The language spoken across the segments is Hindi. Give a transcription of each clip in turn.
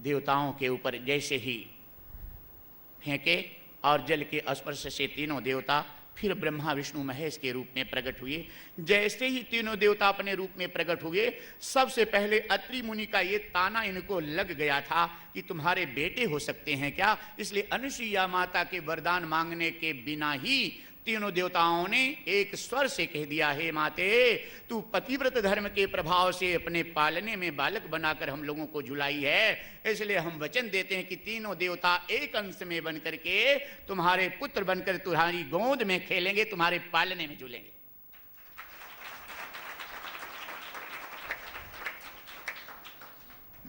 देवताओं के ऊपर जैसे ही फेंके और जल के स्पर्श से तीनों देवता फिर ब्रह्मा विष्णु महेश के रूप में प्रकट हुए। जैसे ही तीनों देवता अपने रूप में प्रकट हुए, सबसे पहले अत्रि मुनि का ये ताना इनको लग गया था कि तुम्हारे बेटे हो सकते हैं क्या। इसलिए अनुसुईया माता के वरदान मांगने के बिना ही तीनों देवताओं ने एक स्वर से कह दिया, हे माते, तू पतिव्रत धर्म के प्रभाव से अपने पालने में बालक बनाकर हम लोगों को झुलाई है, इसलिए हम वचन देते हैं कि तीनों देवता एक अंश में बनकर के तुम्हारे पुत्र बनकर तुम्हारी गोद में खेलेंगे, तुम्हारे पालने में झूलेंगे।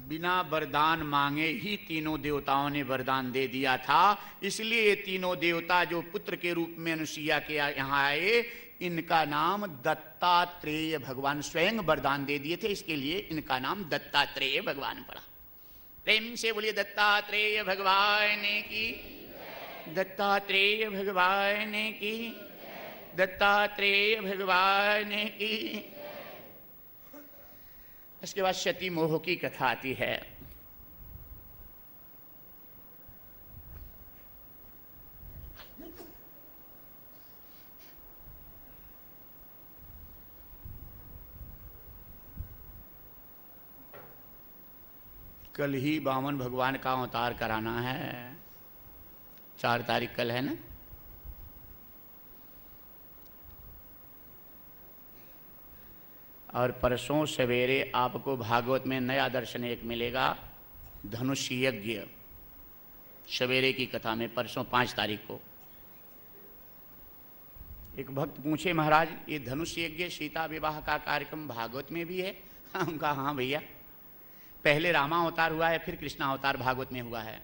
बिना वरदान मांगे ही तीनों देवताओं ने वरदान दे दिया था। इसलिए ये तीनों देवता जो पुत्र के रूप में अनुसुईया के यहाँ आए, इनका नाम दत्तात्रेय भगवान स्वयं वरदान दे दिए थे, इसके लिए इनका नाम दत्तात्रेय भगवान पड़ा। प्रेम से बोलिए दत्तात्रेय भगवान की, दत्तात्रेय भगवान की, दत्तात्रेय भगवान की। इसके बाद सती मोह की कथा आती है। कल ही वामन भगवान का अवतार कराना है, 4 तारीख कल है ना। और परसों सवेरे आपको भागवत में नया दर्शन एक मिलेगा, धनुष यज्ञ सवेरे की कथा में, परसों 5 तारीख को। एक भक्त पूछे, महाराज ये धनुष यज्ञ सीता विवाह का कार्यक्रम भागवत में भी है? हम कहा हाँ भैया, पहले रामावतार हुआ है, फिर कृष्णावतार भागवत में हुआ है।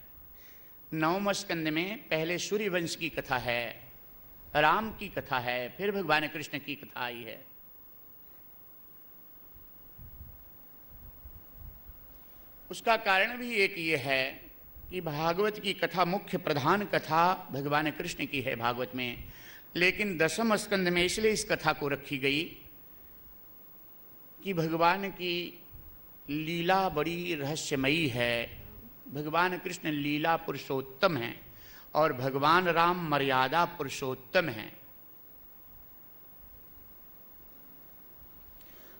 9वें स्कंद में पहले सूर्यवंश की कथा है, राम की कथा है, फिर भगवान कृष्ण की कथा आई है। उसका कारण भी एक ये है कि भागवत की कथा मुख्य प्रधान कथा भगवान कृष्ण की है भागवत में, लेकिन 10वें स्कंद में इसलिए इस कथा को रखी गई कि भगवान की लीला बड़ी रहस्यमयी है। भगवान कृष्ण लीला पुरुषोत्तम हैं और भगवान राम मर्यादा पुरुषोत्तम हैं।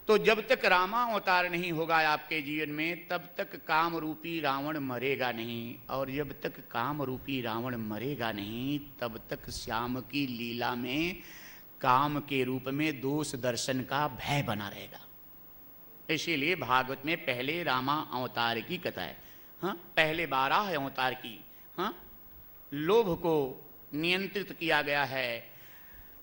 तो जब तक रामावतार नहीं होगा आपके जीवन में, तब तक काम रूपी रावण मरेगा नहीं, और जब तक काम रूपी रावण मरेगा नहीं, तब तक श्याम की लीला में काम के रूप में दोष दर्शन का भय बना रहेगा। इसीलिए भागवत में पहले रामा अवतार की कथा है। हाँ, पहले 12 अवतार की। हाँ, लोभ को नियंत्रित किया गया है।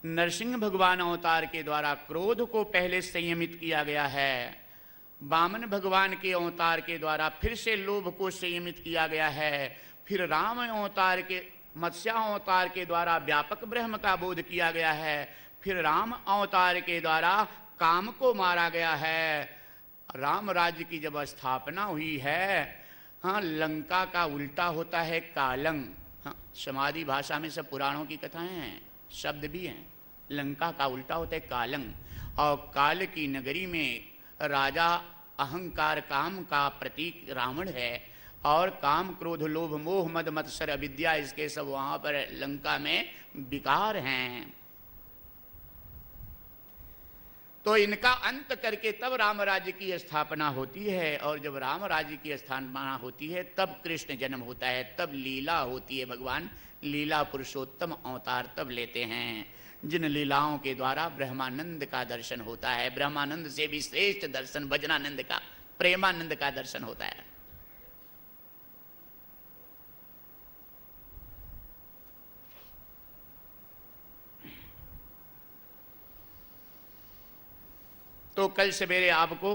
नरसिंह भगवान अवतार के द्वारा क्रोध को पहले संयमित किया गया है। वामन भगवान के अवतार के द्वारा फिर से लोभ को संयमित किया गया है। फिर राम अवतार के मत्स्य अवतार के द्वारा व्यापक ब्रह्म का बोध किया गया है। फिर राम अवतार के द्वारा काम को मारा गया है। राम राज्य की जब स्थापना हुई है, हाँ, लंका का उल्टा होता है कालंग। हाँ, समाधि भाषा में सब पुराणों की कथाएं हैं, शब्द भी हैं। लंका का उल्टा होता है कालंग। और काल की नगरी में राजा अहंकार काम का प्रतीक रावण है, और काम क्रोध लोभ मोह मद मत्सर अविद्या, इसके सब वहां पर लंका में विकार हैं। तो इनका अंत करके तब राम राज्य की स्थापना होती है, और जब राम राज्य की स्थापना होती है तब कृष्ण जन्म होता है, तब लीला होती है। भगवान लीला पुरुषोत्तम अवतार तब लेते हैं जिन लीलाओं के द्वारा ब्रह्मानंद का दर्शन होता है। ब्रह्मानंद से भी श्रेष्ठ दर्शन भजनानंद का, प्रेमानंद का दर्शन होता है। तो कल सवेरे आपको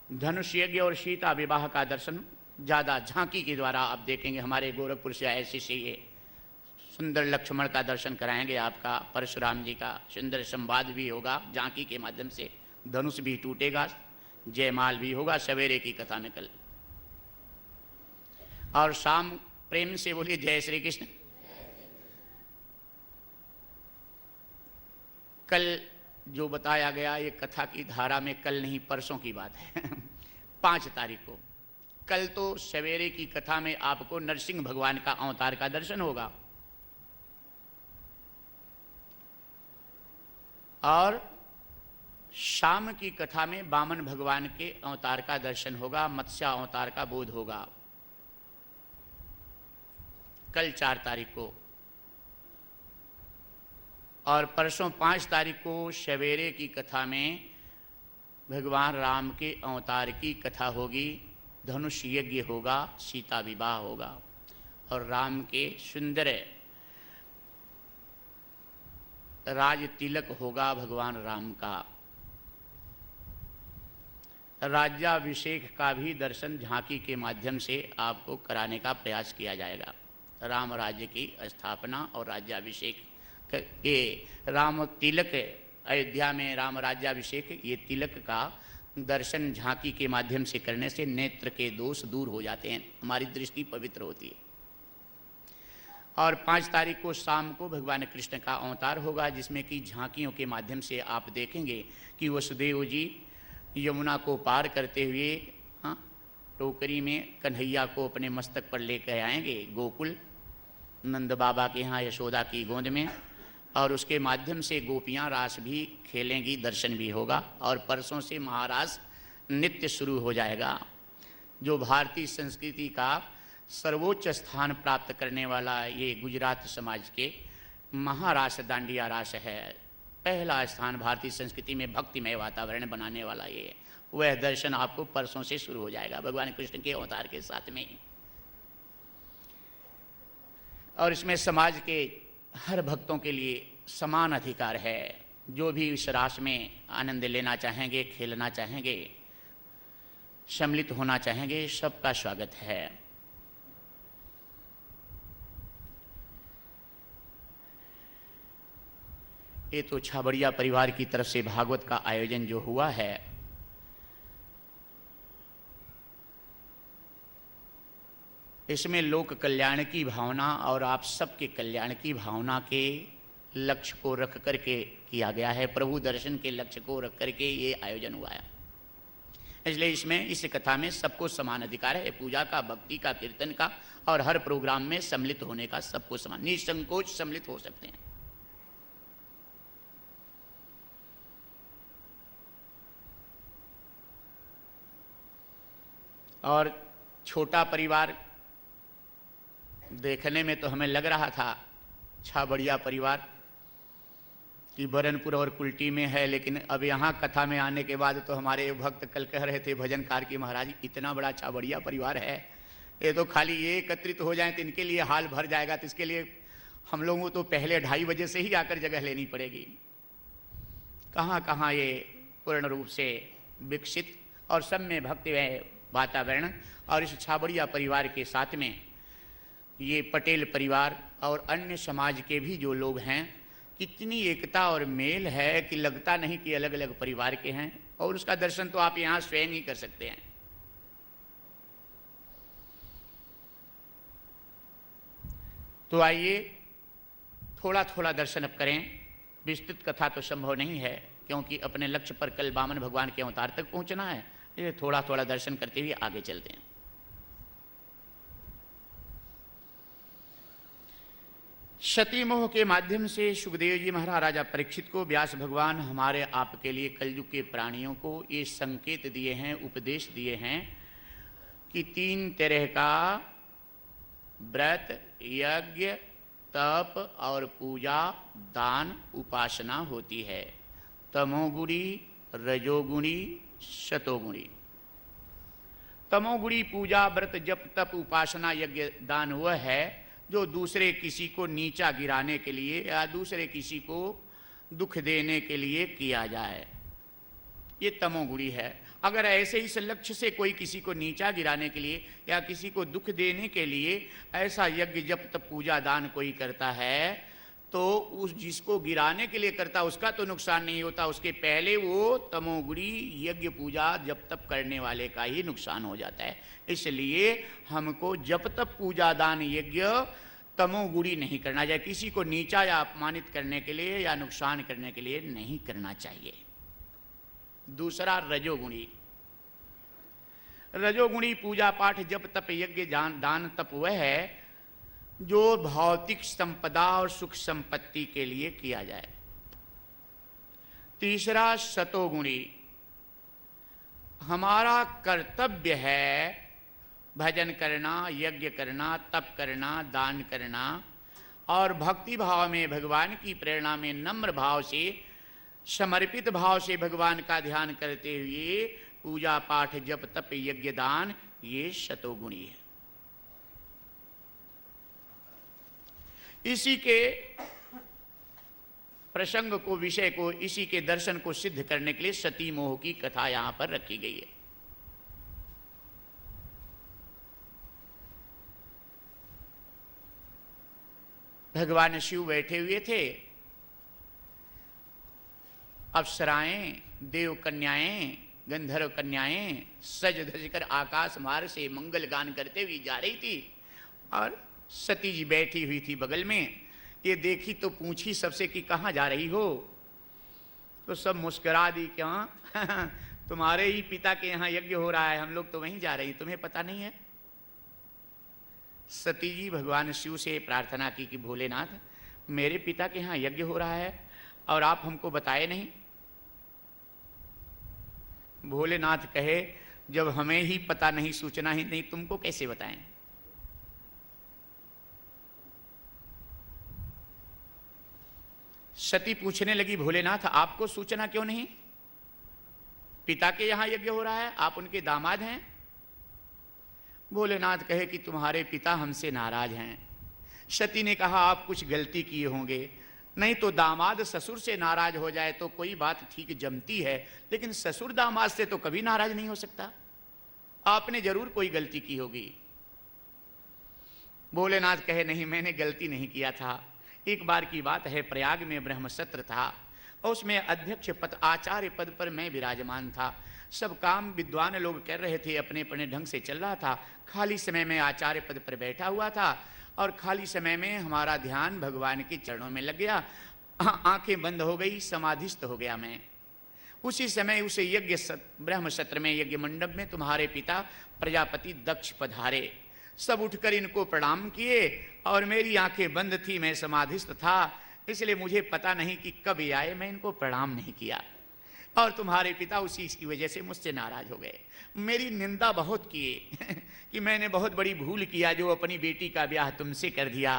धनुष यज्ञ और सीता विवाह का दर्शन ज़्यादा झांकी के द्वारा आप देखेंगे। हमारे गोरखपुर से ऐसे से ये सुंदर लक्ष्मण का दर्शन कराएंगे आपका, परशुराम जी का सुंदर संवाद भी होगा झांकी के माध्यम से, धनुष भी टूटेगा, जयमाल भी होगा सवेरे की कथा में कल। और शाम प्रेम से बोलिए जय श्री कृष्ण। कल जो बताया गया ये कथा की धारा में कल नहीं परसों की बात है 5 तारीख को कल तो सवेरे की कथा में आपको नरसिंह भगवान का अवतार का दर्शन होगा, और शाम की कथा में वामन भगवान के अवतार का दर्शन होगा, मत्स्य अवतार का बोध होगा, कल 4 तारीख को। और परसों 5 तारीख को सवेरे की कथा में भगवान राम के अवतार की कथा होगी, धनुष यज्ञ होगा, सीता विवाह होगा, और राम के सुंदर राज तिलक होगा भगवान राम का। राज्याभिषेक का भी दर्शन झांकी के माध्यम से आपको कराने का प्रयास किया जाएगा। राम राज्य की स्थापना और राज्याभिषेक, ये राम तिलक, अयोध्या में राम राज्याभिषेक, ये तिलक का दर्शन झांकी के माध्यम से करने से नेत्र के दोष दूर हो जाते हैं, हमारी दृष्टि पवित्र होती है। और 5 तारीख को शाम को भगवान कृष्ण का अवतार होगा, जिसमें कि झांकियों के माध्यम से आप देखेंगे कि वसुदेव जी यमुना को पार करते हुए टोकरी में कन्हैया को अपने मस्तक पर लेकर आएंगे गोकुल नंद बाबा के यहाँ यशोदा की गोद में, और उसके माध्यम से गोपियाँ रास भी खेलेंगी, दर्शन भी होगा। और परसों से महारास नृत्य शुरू हो जाएगा, जो भारतीय संस्कृति का सर्वोच्च स्थान प्राप्त करने वाला ये गुजरात समाज के महारास दांडिया रास है। पहला स्थान भारतीय संस्कृति में भक्तिमय वातावरण बनाने वाला ये, वह दर्शन आपको परसों से शुरू हो जाएगा भगवान कृष्ण के अवतार के साथ में। और इसमें समाज के हर भक्तों के लिए समान अधिकार है। जो भी इस रास में आनंद लेना चाहेंगे, खेलना चाहेंगे, सम्मिलित होना चाहेंगे, सबका स्वागत है। ये तो छाबड़िया परिवार की तरफ से भागवत का आयोजन जो हुआ है, इसमें लोक कल्याण की भावना और आप सबके कल्याण की भावना के लक्ष्य को रख करके किया गया है। प्रभु दर्शन के लक्ष्य को रख करके ये आयोजन हुआ है। इसलिए इसमें इस कथा में सबको समान अधिकार है, पूजा का, भक्ति का, कीर्तन का, और हर प्रोग्राम में सम्मिलित होने का सबको समान, निसंकोच सम्मिलित हो सकते हैं। और छोटा परिवार देखने में तो हमें लग रहा था छाबड़िया परिवार कि बरनपुर और कुल्टी में है, लेकिन अब यहाँ कथा में आने के बाद तो हमारे भक्त कल कह रहे थे भजनकार की महाराज इतना बड़ा छाबड़िया परिवार है, ये तो खाली ये एकत्रित हो जाए तो इनके लिए हाल भर जाएगा, तो इसके लिए हम लोगों को तो पहले 2:30 बजे से ही आकर जगह लेनी पड़ेगी। कहाँ कहाँ ये पूर्ण रूप से विकसित और सब में भक्तिमय वातावरण। और इस छाबड़िया परिवार के साथ में ये पटेल परिवार और अन्य समाज के भी जो लोग हैं, कितनी एकता और मेल है कि लगता नहीं कि अलग अलग परिवार के हैं। और उसका दर्शन तो आप यहाँ स्वयं ही कर सकते हैं। तो आइए थोड़ा थोड़ा दर्शन अब करें। विस्तृत कथा तो संभव नहीं है, क्योंकि अपने लक्ष्य पर कल वामन भगवान के अवतार तक पहुंचना है। ये थोड़ा थोड़ा दर्शन करते हुए आगे चलते हैं। सती मोह के माध्यम से सुखदेव जी महाराज राजा परीक्षित को व्यास भगवान हमारे आपके लिए कलयुग के प्राणियों को ये संकेत दिए हैं, उपदेश दिए हैं कि 3 तरह का व्रत, यज्ञ, तप और पूजा, दान, उपासना होती है। तमोगुणी, रजोगुणी, शतोगुणी। तमोगुणी पूजा, व्रत, जप, तप, उपासना, यज्ञ, दान वह है जो दूसरे किसी को नीचा गिराने के लिए या दूसरे किसी को दुख देने के लिए किया जाए, ये तमोगुणी है। अगर ऐसे इस लक्ष्य से कोई किसी को नीचा गिराने के लिए या किसी को दुख देने के लिए ऐसा यज्ञ, जप, तप, पूजा, दान कोई करता है, तो उस जिसको गिराने के लिए करता उसका तो नुकसान नहीं होता, उसके पहले वो तमोगुणी यज्ञ, पूजा, जप, तप करने वाले का ही नुकसान हो जाता है। इसलिए हमको जप, तप, पूजा, दान, यज्ञ तमोगुणी नहीं करना चाहिए। किसी को नीचा या अपमानित करने के लिए या नुकसान करने के लिए नहीं करना चाहिए। दूसरा रजोगुणी। रजोगुणी पूजा पाठ जप तप यज्ञ दान तप वह है जो भौतिक संपदा और सुख संपत्ति के लिए किया जाए। तीसरा सतोगुणी, हमारा कर्तव्य है भजन करना, यज्ञ करना, तप करना, दान करना और भक्ति भाव में भगवान की प्रेरणा में नम्र भाव से समर्पित भाव से भगवान का ध्यान करते हुए पूजा पाठ जप तप यज्ञ दान, ये सतोगुणी है। इसी के प्रसंग को, विषय को, इसी के दर्शन को सिद्ध करने के लिए सती मोह की कथा यहां पर रखी गई है। भगवान शिव बैठे हुए थे, अप्सराएं, देव कन्याएं, गंधर्व कन्याएं सज धज कर आकाश मार्ग से मंगल गान करते हुए जा रही थी और सती जी बैठी हुई थी बगल में। ये देखी तो पूछी सबसे कि कहाँ जा रही हो? तो सब मुस्कुरा दी, क्या तुम्हारे ही पिता के यहाँ यज्ञ हो रहा है, हम लोग तो वहीं जा रहे हैं, तुम्हें पता नहीं है? सती जी भगवान शिव से प्रार्थना की कि भोलेनाथ, मेरे पिता के यहाँ यज्ञ हो रहा है और आप हमको बताए नहीं। भोलेनाथ कहे, जब हमें ही पता नहीं, सूचना ही नहीं, तुमको कैसे बताएं? सती पूछने लगी, भोलेनाथ आपको सूचना क्यों नहीं? पिता के यहां यज्ञ हो रहा है, आप उनके दामाद हैं। भोलेनाथ कहे कि तुम्हारे पिता हमसे नाराज हैं। सती ने कहा, आप कुछ गलती किए होंगे, नहीं तो दामाद ससुर से नाराज हो जाए तो कोई बात ठीक जमती है, लेकिन ससुर दामाद से तो कभी नाराज नहीं हो सकता, आपने जरूर कोई गलती की होगी। भोलेनाथ कहे, नहीं मैंने गलती नहीं किया था। एक बार की बात है, प्रयाग में ब्रह्म सत्र था और उसमें अध्यक्ष पद, आचार्य पद पर मैं विराजमान था। सब काम विद्वान लोग कर रहे थे, अपने अपने ढंग से चल रहा था। खाली समय में आचार्य पद पर बैठा हुआ था और खाली समय में हमारा ध्यान भगवान के चरणों में लग गया। आंखें बंद हो गई, समाधिस्थ हो गया मैं। उसी समय उसे यज्ञ ब्रह्म सत्र में, यज्ञ मंडप में तुम्हारे पिता प्रजापति दक्ष पधारे। सब उठकर इनको प्रणाम किए और मेरी आंखें बंद थी, मैं समाधिस्थ था, इसलिए मुझे पता नहीं कि कब ये आए, मैं इनको प्रणाम नहीं किया। और तुम्हारे पिता उसी की वजह से मुझसे नाराज हो गए, मेरी निंदा बहुत किए कि मैंने बहुत बड़ी भूल किया जो अपनी बेटी का ब्याह तुमसे कर दिया।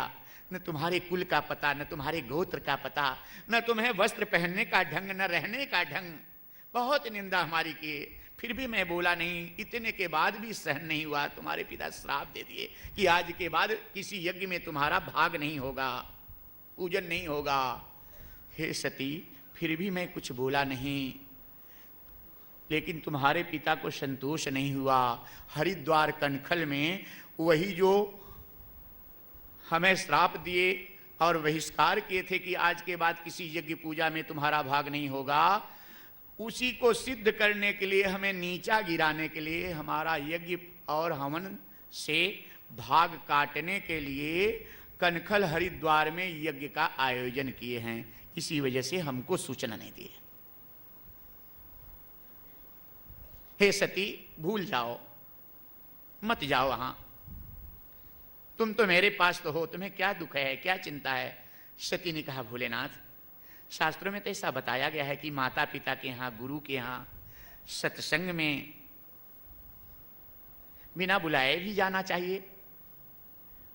न तुम्हारे कुल का पता, न तुम्हारे गोत्र का पता, न तुम्हें वस्त्र पहनने का ढंग, न रहने का ढंग, बहुत निंदा हमारी की। फिर भी मैं बोला नहीं। इतने के बाद भी सहन नहीं हुआ, तुम्हारे पिता श्राप दे दिए कि आज के बाद किसी यज्ञ में तुम्हारा भाग नहीं होगा, पूजन नहीं होगा। हे सती, फिर भी मैं कुछ बोला नहीं, लेकिन तुम्हारे पिता को संतोष नहीं हुआ। हरिद्वार कनखल में वही जो हमें श्राप दिए और बहिष्कार किए थे कि आज के बाद किसी यज्ञ पूजा में तुम्हारा भाग नहीं होगा, उसी को सिद्ध करने के लिए, हमें नीचा गिराने के लिए, हमारा यज्ञ और हवन से भाग काटने के लिए कनखल हरिद्वार में यज्ञ का आयोजन किए हैं। इसी वजह से हमको सूचना नहीं दी। हे सती, भूल जाओ, मत जाओ वहां, तुम तो मेरे पास तो हो, तुम्हें क्या दुख है, क्या चिंता है? सती ने कहा, भोलेनाथ, शास्त्रों में तो ऐसा बताया गया है कि माता पिता के यहाँ, गुरु के यहाँ सत्संग में बिना बुलाए भी जाना चाहिए।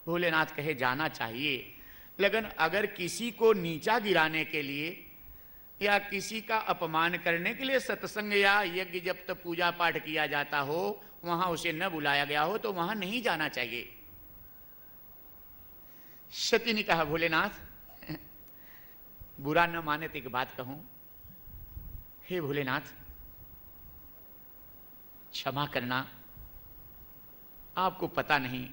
भोलेनाथ कहे, जाना चाहिए, लेकिन अगर किसी को नीचा गिराने के लिए या किसी का अपमान करने के लिए सत्संग या यज्ञ जब तक पूजा पाठ किया जाता हो, वहां उसे न बुलाया गया हो तो वहां नहीं जाना चाहिए। सती ने कहा, भोलेनाथ बुरा न माने तो एक बात कहूं, हे भोलेनाथ क्षमा करना, आपको पता नहीं,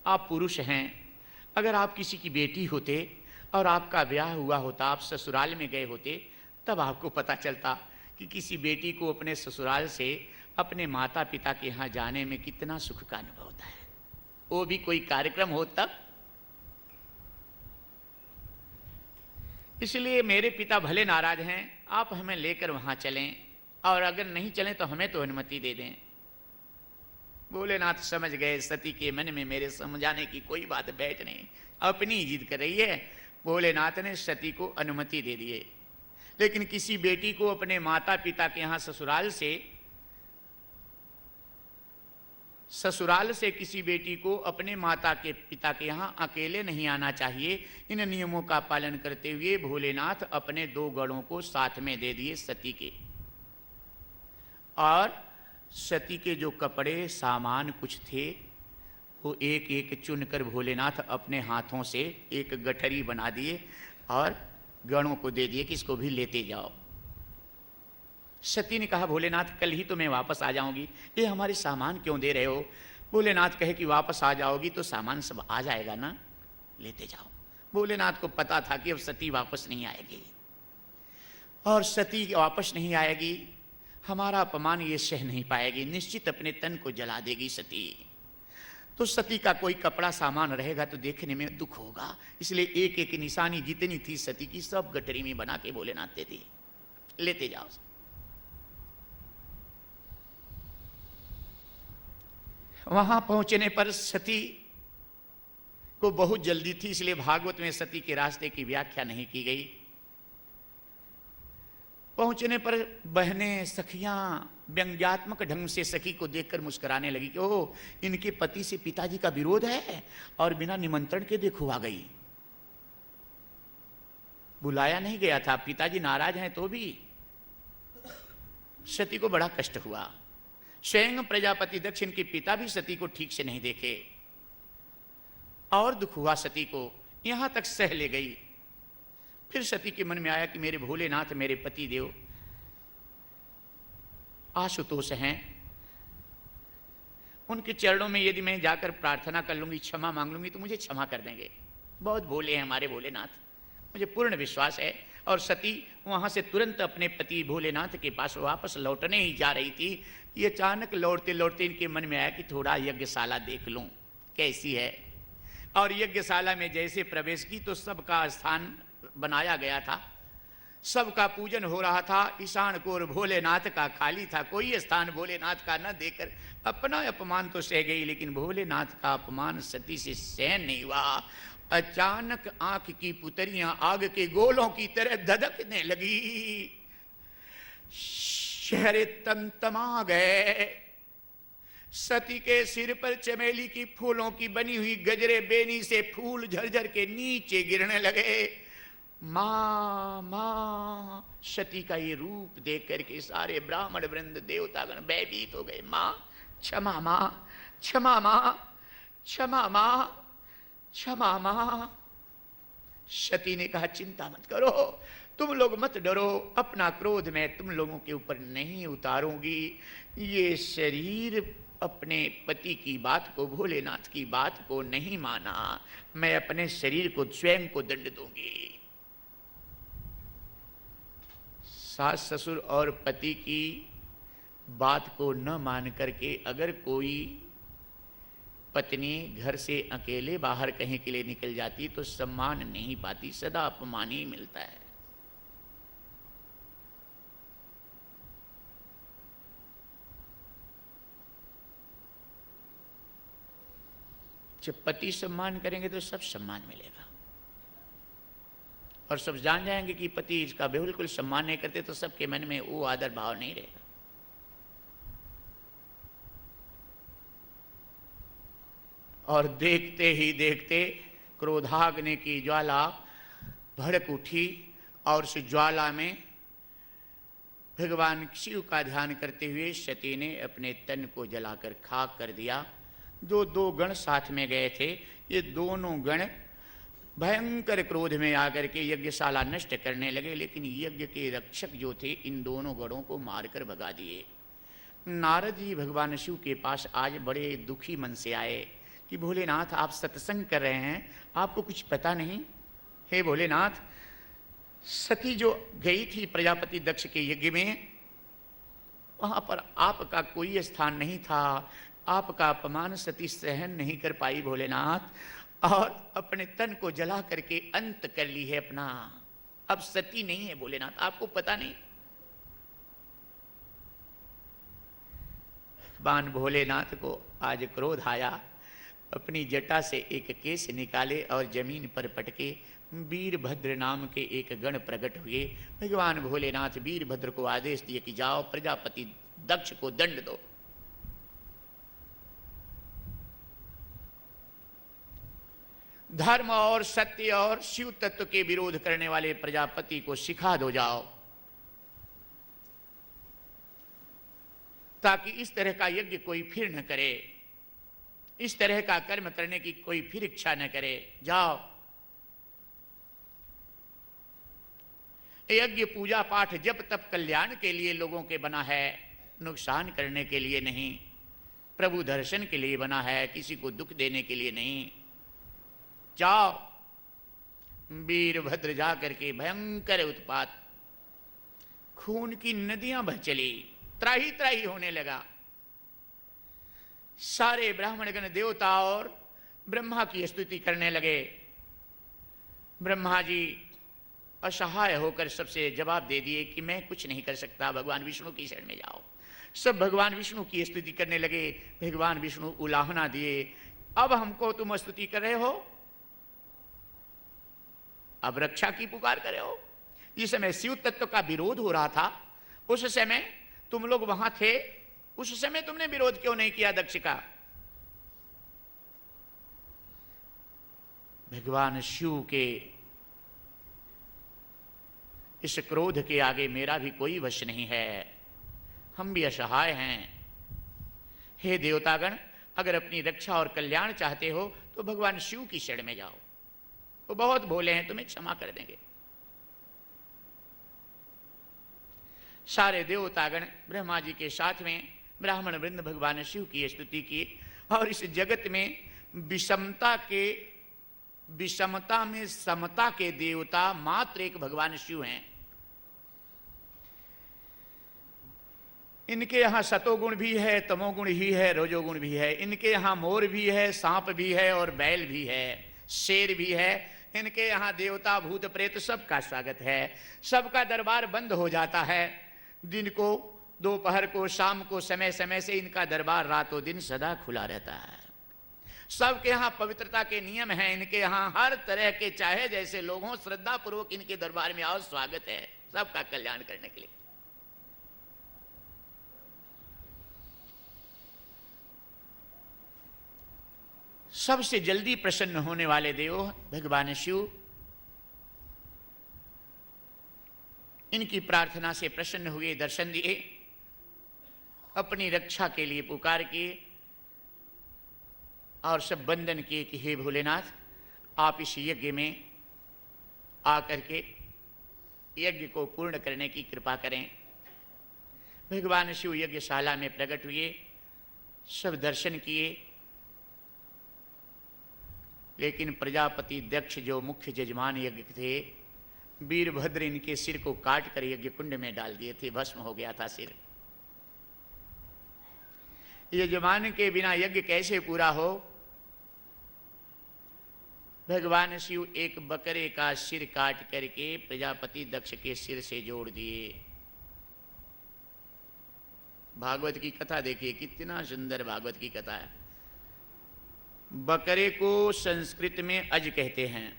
आप पुरुष हैं, अगर आप किसी की बेटी होते और आपका ब्याह हुआ होता, आप ससुराल में गए होते, तब आपको पता चलता कि किसी बेटी को अपने ससुराल से अपने माता पिता के यहाँ जाने में कितना सुख का अनुभव होता है। वो भी कोई कार्यक्रम हो तब। इसलिए मेरे पिता भले नाराज हैं, आप हमें लेकर वहाँ चलें और अगर नहीं चलें तो हमें तो अनुमति दे दें। भोलेनाथ समझ गए सती के मन में मेरे समझाने की कोई बात बैठ नहीं, अपनी जिद कर रही है। भोलेनाथ ने सती को अनुमति दे दिए। लेकिन किसी बेटी को अपने माता पिता के यहाँ ससुराल से किसी बेटी को अपने माता के पिता के यहाँ अकेले नहीं आना चाहिए। इन नियमों का पालन करते हुए भोलेनाथ अपने 2 गणों को साथ में दे दिए सती के, और सती के जो कपड़े सामान कुछ थे वो एक एक चुनकर भोलेनाथ अपने हाथों से एक गठरी बना दिए और गणों को दे दिए कि इसको भी लेते जाओ। सती ने कहा भोलेनाथ कल ही तो मैं वापस आ जाऊंगी, ये हमारे सामान क्यों दे रहे हो? भोलेनाथ कहे कि वापस आ जाओगी तो सामान सब आ जाएगा ना, लेते जाओ। भोलेनाथ को पता था कि अब सती वापस नहीं आएगी, और सती वापस नहीं आएगी, हमारा अपमान ये सह नहीं पाएगी, निश्चित अपने तन को जला देगी सती। तो सती का कोई कपड़ा सामान रहेगा तो देखने में दुख होगा, इसलिए एक एक निशानी जितनी थी सती की सब गठरी में बना के भोलेनाथ दे दी, लेते जाओ। वहां पहुंचने पर सती को बहुत जल्दी थी, इसलिए भागवत में सती के रास्ते की व्याख्या नहीं की गई। पहुंचने पर बहनें सखियां व्यंग्यात्मक ढंग से सखी को देखकर मुस्कुराने लगी कि ओह, इनके पति से पिताजी का विरोध है और बिना निमंत्रण के देखो आ गई। बुलाया नहीं गया था, पिताजी नाराज हैं तो भी। सती को बड़ा कष्ट हुआ। स्वयं प्रजापति दक्ष के पिता भी सती को ठीक से नहीं देखे, और दुख हुआ सती को, यहां तक सह ले गई। फिर सती के मन में आया कि मेरे भोलेनाथ मेरे पति देव आशुतोष हैं, उनके चरणों में यदि मैं जाकर प्रार्थना कर लूंगी, क्षमा मांग लूंगी तो मुझे क्षमा कर देंगे। बहुत भोले हैं हमारे भोलेनाथ, मुझे पूर्ण विश्वास है। और सती वहां से तुरंत अपने पति भोलेनाथ के पास वापस लौटने ही जा रही थी, ये अचानक लौटते लौटते इनके मन में आया कि थोड़ा यज्ञशाला देख लूं कैसी है। और यज्ञशाला में जैसे प्रवेश की तो सबका स्थान बनाया गया था, सबका पूजन हो रहा था। ईशान कोर भोलेनाथ का खाली था, कोई स्थान भोलेनाथ का न देकर अपना अपमान तो सह गई, लेकिन भोलेनाथ का अपमान सती से सहन नहीं हुआ। अचानक आंख की पुतरियां आग के गोलों की तरह धधकने लगी, चेहरे तमतमा गए। सती के सिर पर चमेली की फूलों की बनी हुई गजरे बेनी से फूल झरझर के नीचे गिरने लगे। मां मां, सती का ये रूप देख करके सारे ब्राह्मण वृंद देवतागण भयभीत हो गए। मां क्षमा, मां क्षमा, मां क्षमा, मां क्षमा, मां। सती ने कहा चिंता मत करो, तुम लोग मत डरो, अपना क्रोध मैं तुम लोगों के ऊपर नहीं उतारूंगी। ये शरीर अपने पति की बात को, भोलेनाथ की बात को नहीं माना, मैं अपने शरीर को स्वयं को दंड दूंगी। सास ससुर और पति की बात को न मान करके अगर कोई पत्नी घर से अकेले बाहर कहीं के लिए निकल जाती तो सम्मान नहीं पाती, सदा अपमान ही मिलता है। जब पति सम्मान करेंगे तो सब सम्मान मिलेगा, और सब जान जाएंगे कि पति इसका बिल्कुल सम्मान नहीं करते तो सबके मन में वो आदर भाव नहीं रहेगा। और देखते ही देखते क्रोधाग्नि की ज्वाला भड़क उठी, और उस ज्वाला में भगवान शिव का ध्यान करते हुए सती ने अपने तन को जलाकर खाक कर दिया। जो 2 गण साथ में गए थे, ये दोनों गण भयंकर क्रोध में आकर के यज्ञशाला नष्ट करने लगे, लेकिन यज्ञ के रक्षक जो थे इन दोनों गणों को मारकर भगा दिए। नारद जी भगवान शिव के पास आज बड़े दुखी मन से आए कि भोलेनाथ आप सत्संग कर रहे हैं, आपको कुछ पता नहीं? हे भोलेनाथ, सती जो गई थी प्रजापति दक्ष के यज्ञ में, वहां पर आपका कोई स्थान नहीं था, आपका अपमान सती सहन नहीं कर पाई भोलेनाथ, और अपने तन को जला करके अंत कर ली है अपना। अब सती नहीं है भोलेनाथ, आपको पता नहीं? भगवान भोलेनाथ को आज क्रोध आया, अपनी जटा से एक केस निकाले और जमीन पर पटके वीरभद्र नाम के एक गण प्रकट हुए। भगवान भोलेनाथ वीरभद्र को आदेश दिए कि जाओ प्रजापति दक्ष को दंड दो। धर्म और सत्य और शिव तत्व के विरोध करने वाले प्रजापति को सिखा दो जाओ, ताकि इस तरह का यज्ञ कोई फिर न करे, इस तरह का कर्म करने की कोई फिर इच्छा न करे। जाओ, यज्ञ पूजा पाठ जब तब कल्याण के लिए लोगों के बना है, नुकसान करने के लिए नहीं, प्रभु दर्शन के लिए बना है, किसी को दुख देने के लिए नहीं। जाओ। वीरभद्र जा करके भयंकर उत्पात, खून की नदियां बह चली, त्राही त्राही होने लगा। सारे ब्राह्मणगण देवता और ब्रह्मा की स्तुति करने लगे। ब्रह्मा जी असहाय होकर सबसे जवाब दे दिए कि मैं कुछ नहीं कर सकता, भगवान विष्णु की शरण में जाओ। सब भगवान विष्णु की स्तुति करने लगे। भगवान विष्णु उलाहना दिए, अब हमको तुम स्तुति कर रहे हो, अब रक्षा की पुकार कर रहे हो। जिस समय शिव तत्व का विरोध हो रहा था, उस समय तुम लोग वहां थे, उस समय तुमने विरोध क्यों नहीं किया दक्ष का? भगवान शिव के इस क्रोध के आगे मेरा भी कोई वश नहीं है, हम भी असहाय हैं। हे देवतागण, अगर अपनी रक्षा और कल्याण चाहते हो तो भगवान शिव की शरण में जाओ, वो बहुत भोले हैं, तुम्हें क्षमा कर देंगे। सारे देवतागण ब्रह्मा जी के साथ में ब्राह्मण वृंद भगवान शिव की स्तुति की, और इस जगत में विषमता में समता के देवता मात्र एक भगवान शिव हैं। इनके यहाँ सतोगुण भी है, तमोगुण भी है, रजोगुण भी है। इनके यहाँ मोर भी है, सांप भी है और बैल भी है, शेर भी है। इनके यहाँ देवता भूत प्रेत सबका स्वागत है। सबका दरबार बंद हो जाता है, दिन को, दोपहर को, शाम को, समय समय से इनका दरबार रातों दिन सदा खुला रहता है। सबके यहाँ पवित्रता के नियम हैं। इनके यहाँ हर तरह के चाहे जैसे लोग हों, श्रद्धा पूर्वक इनके दरबार में आओ, स्वागत है सबका कल्याण करने के लिए। सबसे जल्दी प्रसन्न होने वाले देव भगवान शिव, इनकी प्रार्थना से प्रसन्न हुए, दर्शन दिए, अपनी रक्षा के लिए पुकार किए और सब वंदन किए कि हे भोलेनाथ, आप इस यज्ञ में आकर के यज्ञ को पूर्ण करने की कृपा करें। भगवान शिव यज्ञशाला में प्रकट हुए, सब दर्शन किए, लेकिन प्रजापति दक्ष जो मुख्य जजमान यज्ञ थे, वीरभद्र इनके सिर को काट कर यज्ञ कुंड में डाल दिए थे, भस्म हो गया था सिर। यजमान के बिना यज्ञ कैसे पूरा हो? भगवान शिव एक बकरे का सिर काट करके प्रजापति दक्ष के सिर से जोड़ दिए। भागवत की कथा देखिए, कितना सुंदर भागवत की कथा है। बकरे को संस्कृत में अज कहते हैं,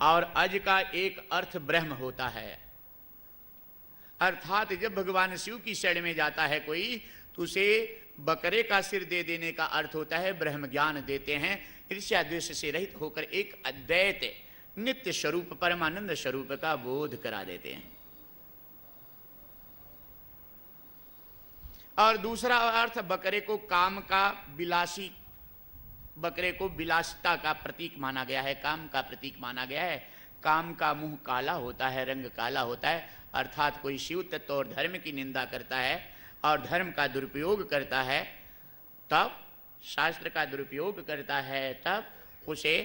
और अज का एक अर्थ ब्रह्म होता है। अर्थात जब भगवान शिव की शरण में जाता है कोई, तो उसे बकरे का सिर दे देने का अर्थ होता है ब्रह्म ज्ञान देते हैं। ईर्ष्या द्वेष से रहित होकर एक अद्वैत नित्य स्वरूप परमानंद स्वरूप का बोध करा देते हैं। और दूसरा अर्थ बकरे को काम का विलासी, बकरे को विलासिता का प्रतीक माना गया है, काम का प्रतीक माना गया है। काम का मुंह काला होता है, रंग काला होता है। अर्थात कोई शिव तत्व और धर्म की निंदा करता है और धर्म का दुरुपयोग करता है, तब शास्त्र का दुरुपयोग करता है, तब उसे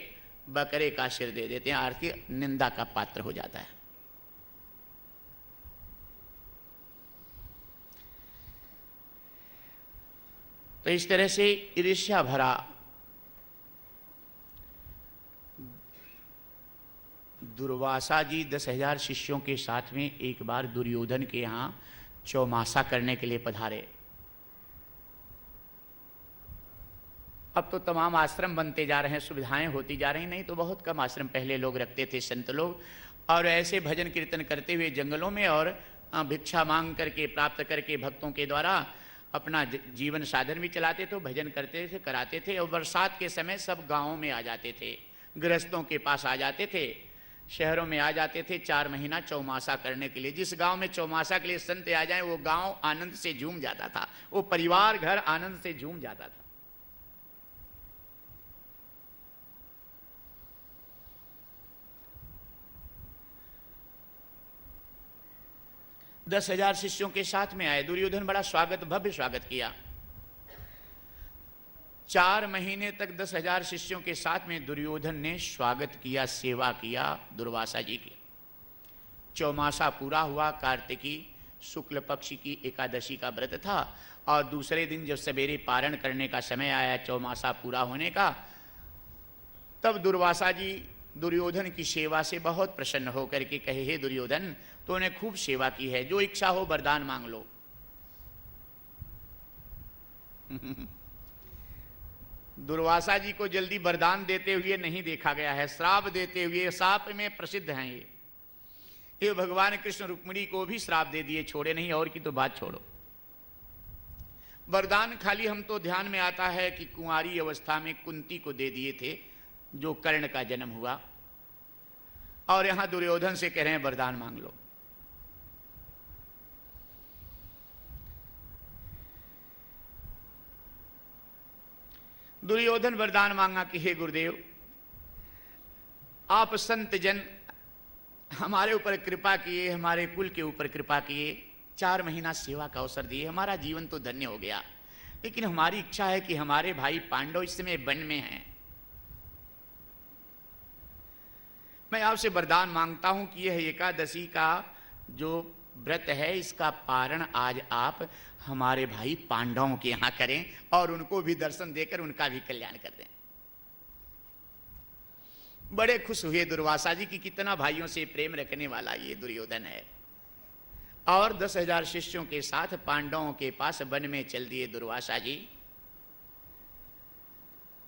बकरे का सिर दे देते हैं, आर्थिक निंदा का पात्र हो जाता है। तो इस तरह से ईर्ष्या भरा दुर्वासा जी 10,000 शिष्यों के साथ में एक बार दुर्योधन के यहाँ चौमासा करने के लिए पधारे। अब तो तमाम आश्रम बनते जा रहे हैं, सुविधाएं होती जा रही, नहीं तो बहुत कम आश्रम पहले लोग रखते थे संत लोग, और ऐसे भजन कीर्तन करते हुए जंगलों में और भिक्षा मांग करके प्राप्त करके भक्तों के द्वारा अपना जीवन साधन भी चलाते थे, भजन करते थे, कराते थे। और बरसात के समय सब गाँवों में आ जाते थे, गृहस्थों के पास आ जाते थे, शहरों में आ जाते थे 4 महीना चौमासा करने के लिए। जिस गांव में चौमासा के लिए संत आ जाए वो गांव आनंद से झूम जाता था, वो परिवार घर आनंद से झूम जाता था। दस 10,000 शिष्यों के साथ में आए। दुर्योधन बड़ा स्वागत, भव्य स्वागत किया। 4 महीने तक 10,000 शिष्यों के साथ में दुर्योधन ने स्वागत किया, सेवा किया दुर्वासा जी की। चौमासा पूरा हुआ, कार्तिकी शुक्ल पक्ष की एकादशी का व्रत था, और दूसरे दिन जब सवेरे पारण करने का समय आया चौमासा पूरा होने का, तब दुर्वासा जी दुर्योधन की सेवा से बहुत प्रसन्न होकर के कहे, हे दुर्योधन, तो उन्हें खूब सेवा की है, जो इच्छा हो वरदान मांग लो। दुर्वासा जी को जल्दी वरदान देते हुए नहीं देखा गया है, श्राप देते हुए, श्राप में प्रसिद्ध हैं ये भगवान कृष्ण रुक्मिणी को भी श्राप दे दिए, छोड़े नहीं, और की तो बात छोड़ो। वरदान खाली हम तो ध्यान में आता है कि कुंवारी अवस्था में कुंती को दे दिए थे, जो कर्ण का जन्म हुआ, और यहां दुर्योधन से कह रहे हैं वरदान मांग लो। दुर्योधन वरदान मांगा कि हे गुरुदेव, आप संत जन हमारे ऊपर कृपा किए, हमारे कुल के ऊपर कृपा किए, 4 महीना सेवा का अवसर दिए, हमारा जीवन तो धन्य हो गया, लेकिन हमारी इच्छा है कि हमारे भाई पांडव इस समय वन में हैं। मैं आपसे वरदान मांगता हूं कि यह एकादशी का जो व्रत है, इसका पारण आज आप हमारे भाई पांडवों के यहां करें, और उनको भी दर्शन देकर उनका भी कल्याण कर दें। बड़े खुश हुए दुर्वासा जी की, कितना भाइयों से प्रेम रखने वाला ये दुर्योधन है। और 10,000 शिष्यों के साथ पांडवों के पास वन में चल दिए दुर्वासा जी।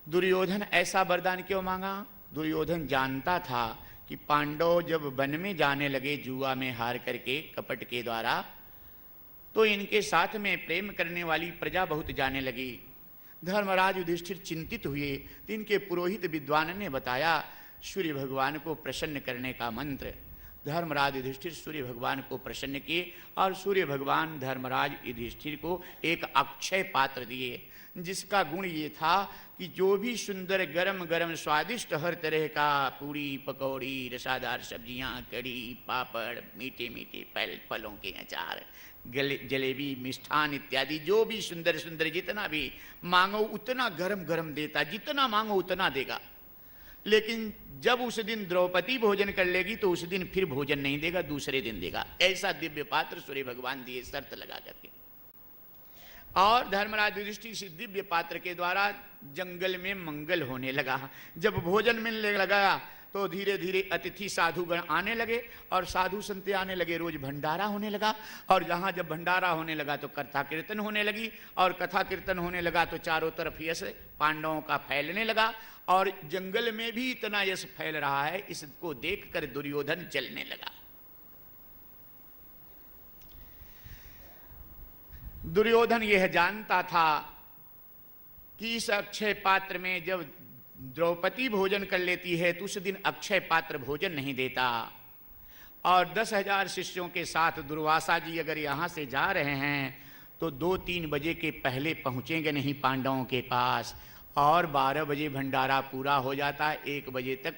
दुर्योधन ऐसा वरदान क्यों मांगा? दुर्योधन जानता था कि पांडव जब वन में जाने लगे जुआ में हार करके कपट के द्वारा, तो इनके साथ में प्रेम करने वाली प्रजा बहुत जाने लगी। धर्मराज युधिष्ठिर चिंतित हुए, तो इनके पुरोहित विद्वान ने बताया सूर्य भगवान को प्रसन्न करने का मंत्र। धर्मराज युधिष्ठिर सूर्य भगवान को प्रसन्न किए, और सूर्य भगवान धर्मराज युधिष्ठिर को एक अक्षय पात्र दिए, जिसका गुण ये था कि जो भी सुंदर गरम गरम स्वादिष्ट हर तरह का पूरी पकौड़ी, रसादार सब्जियां, कढ़ी, पापड़, मीठे मीठे फलों के अचार, जलेबी, मिष्ठान इत्यादि, जो भी सुंदर सुंदर जितना भी मांगो उतना गरम गरम देता, जितना मांगो उतना देगा। लेकिन जब उस दिन द्रौपदी भोजन कर लेगी तो उस दिन फिर भोजन नहीं देगा, दूसरे दिन देगा। ऐसा दिव्य पात्र सूर्य भगवान दिए शर्त लगा करके। और धर्मराज युधिष्ठिर इस दिव्य पात्र के द्वारा जंगल में मंगल होने लगा। जब भोजन मिलने लगा तो धीरे धीरे अतिथि साधुगण आने लगे, और साधु संत आने लगे, रोज भंडारा होने लगा। और जहाँ जब भंडारा होने लगा तो कथा कीर्तन होने लगी, और कथा कीर्तन होने लगा तो चारों तरफ यश पांडवों का फैलने लगा, और जंगल में भी इतना यश फैल रहा है, इसको देखकर दुर्योधन जलने लगा। दुर्योधन यह जानता था कि इस अक्षय पात्र में जब द्रौपदी भोजन कर लेती है तो उस दिन अक्षय पात्र भोजन नहीं देता। और 10,000 शिष्यों के साथ दुर्वासा जी अगर यहाँ से जा रहे हैं तो 2-3 बजे के पहले पहुँचेंगे नहीं पांडवों के पास, और 12 बजे भंडारा पूरा हो जाता है, 1 बजे तक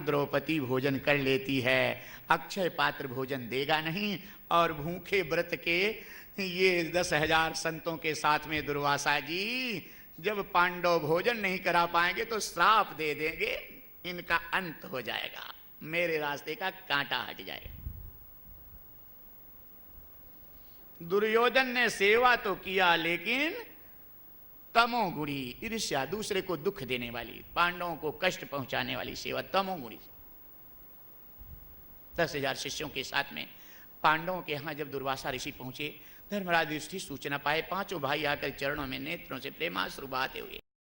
द्रौपदी भोजन कर लेती है, अक्षय पात्र भोजन देगा नहीं। और भूखे व्रत के ये 10,000 संतों के साथ में दुर्वासा जी जब पांडव भोजन नहीं करा पाएंगे तो श्राप दे देंगे, इनका अंत हो जाएगा, मेरे रास्ते का कांटा हट जाएगा। दुर्योधन ने सेवा तो किया, लेकिन तमोगुणी ईर्ष्या, दूसरे को दुख देने वाली, पांडवों को कष्ट पहुंचाने वाली सेवा, तमोगुणी। 10,000 शिष्यों के साथ में पांडवों के यहां जब दुर्वासा ऋषि पहुंचे, धर्मराज युधिष्ठिर सूचना पाए, 5 भाई आकर चरणों में नेत्रों से प्रेमाश्रु बहाते हुए